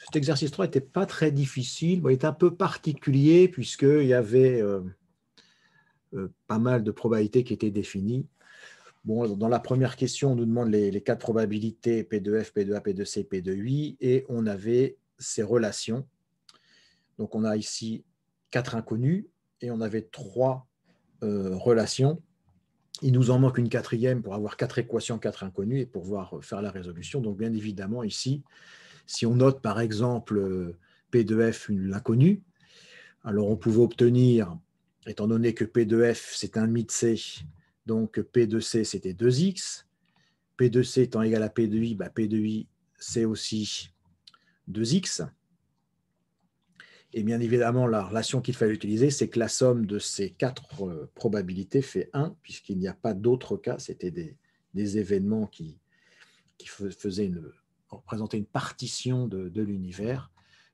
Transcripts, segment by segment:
Cet exercice 3 n'était pas très difficile. Bon, il était un peu particulier puisqu'il y avait pas mal de probabilités qui étaient définies. Bon, dans la première question, on nous demande les quatre probabilités P2F, P2A, P2C, P2I, et on avait ces relations. Donc, on a ici 4 inconnus et on avait 3 relations. Il nous en manque une quatrième pour avoir 4 équations, 4 inconnus et pour pouvoir faire la résolution. Donc, bien évidemment, ici, si on note par exemple P2F, l'inconnu, alors on pouvait obtenir, étant donné que P2F, c'est 1,5 de C, donc P2C, c'était 2x. P2C étant égal à P2I, P2I, c'est aussi 2x. Et bien évidemment, la relation qu'il fallait utiliser, c'est que la somme de ces 4 probabilités fait 1, puisqu'il n'y a pas d'autres cas. C'était des événements qui représentaient une partition de l'univers.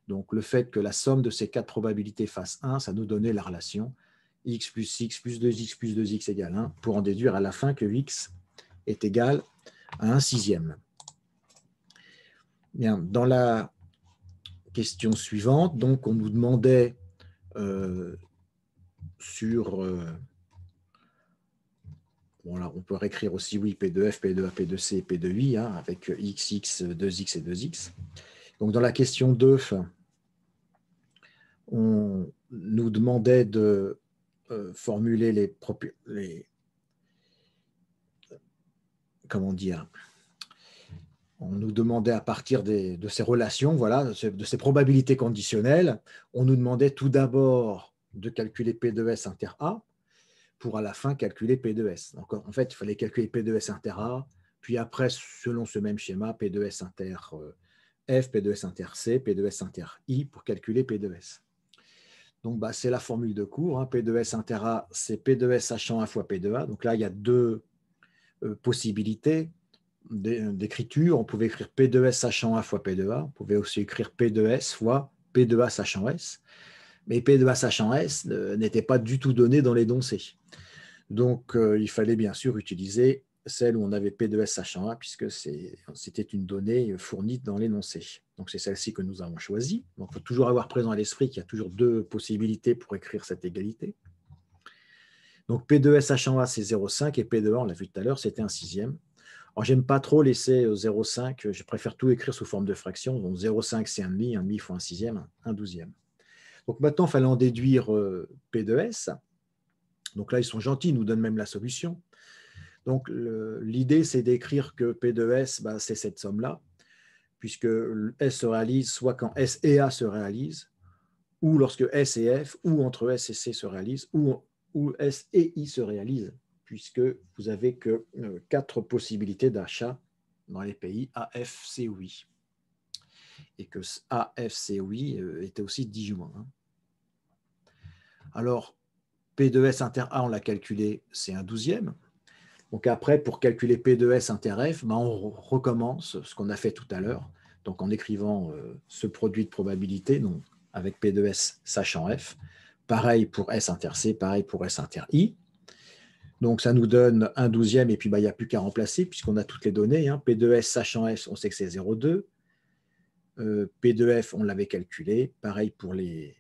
Donc, le fait que la somme de ces 4 probabilités fasse 1, ça nous donnait la relation x plus 2x plus 2x égale 1, pour en déduire à la fin que x est égal à 1/6. Bien, dans la question suivante, donc on nous demandait voilà, on peut réécrire aussi, oui, P2F, P2A, P2C, P2I, hein, avec x, 2x et 2x. Donc, dans la question 2, on nous demandait de formuler comment dire, on nous demandait à partir de ces relations, voilà, de ces probabilités conditionnelles, on nous demandait tout d'abord de calculer P2S inter A pour à la fin calculer P2S. Donc, en fait, il fallait calculer P2S inter A, puis après, selon ce même schéma, P2S inter F, P2S inter C, P2S inter I pour calculer P2S. Donc, c'est la formule de cours. Hein. P2S inter A, c'est P2S sachant 1 fois P2A. Donc là, il y a 2 possibilités d'écriture. On pouvait écrire P2S sachant 1 fois P2A. On pouvait aussi écrire P2S fois P2A sachant S. Mais P2A sachant S n'était pas du tout donné dans l'énoncé. Donc, il fallait bien sûr utiliser celle où on avait P2S sachant A, puisque c'était une donnée fournie dans l'énoncé. Donc, c'est celle-ci que nous avons choisie. Donc, il faut toujours avoir présent à l'esprit qu'il y a toujours 2 possibilités pour écrire cette égalité. Donc, P2S sachant A, c'est 0,5 et P2A, on l'a vu tout à l'heure, c'était 1/6. Alors, j'aime pas trop laisser 0,5, je préfère tout écrire sous forme de fraction. Donc, 0,5, c'est 1,5, 1,5 fois 1/6, 1/12. Donc, maintenant, il fallait en déduire P2S. Donc là, ils sont gentils, ils nous donnent même la solution. Donc, l'idée, c'est d'écrire que P2S, c'est cette somme-là, puisque S se réalise soit quand S et A se réalisent, ou lorsque S et F, ou entre S et C se réalisent, ou S et I se réalisent, puisque vous avez que 4 possibilités d'achat dans les pays A, F, C ou I. Et que A, F, C ou I était aussi disjoint. Alors, P2S inter A, on l'a calculé, c'est 1/12. Donc après, pour calculer P2S inter F, on recommence ce qu'on a fait tout à l'heure, donc en écrivant ce produit de probabilité, donc avec P2S sachant F. Pareil pour S inter C, pareil pour S inter I. Donc ça nous donne 1/12 et puis il n'y a plus qu'à remplacer puisqu'on a toutes les données. Hein. P2S sachant F, on sait que c'est 0,2. P2F, on l'avait calculé. Pareil pour les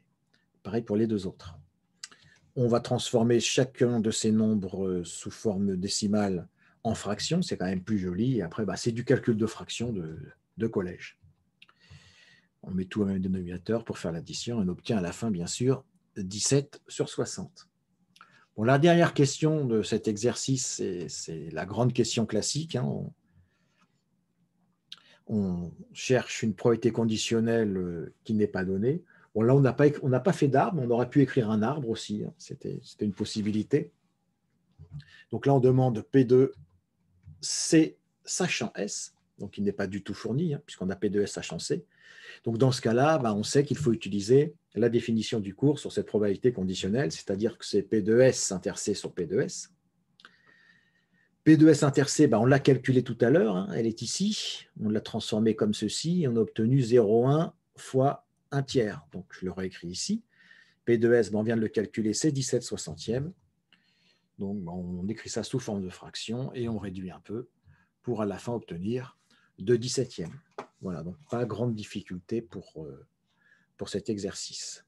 2 autres. On va transformer chacun de ces nombres sous forme décimale en fractions. C'est quand même plus joli. Et après, c'est du calcul de fractions de collège. On met tout au même dénominateur pour faire l'addition. On obtient à la fin, bien sûr, 17/60. Bon, la dernière question de cet exercice, c'est la grande question classique. Hein. On cherche une probabilité conditionnelle qui n'est pas donnée. Bon, là, on n'a pas fait d'arbre, on aurait pu écrire un arbre aussi. Hein. C'était une possibilité. Donc là, on demande P2C sachant S, donc il n'est pas du tout fourni, hein, puisqu'on a P2S sachant C. Donc dans ce cas-là, on sait qu'il faut utiliser la définition du cours sur cette probabilité conditionnelle, c'est-à-dire que c'est P2S inter C sur P2S. P2S inter C, on l'a calculé tout à l'heure, hein, elle est ici. On l'a transformée comme ceci, et on a obtenu 0,1 fois 1/3. Donc je le réécris ici. P2S, on vient de le calculer, c'est 17/60. Donc on écrit ça sous forme de fraction et on réduit un peu pour à la fin obtenir 2/17. Voilà, donc pas grande difficulté pour cet exercice.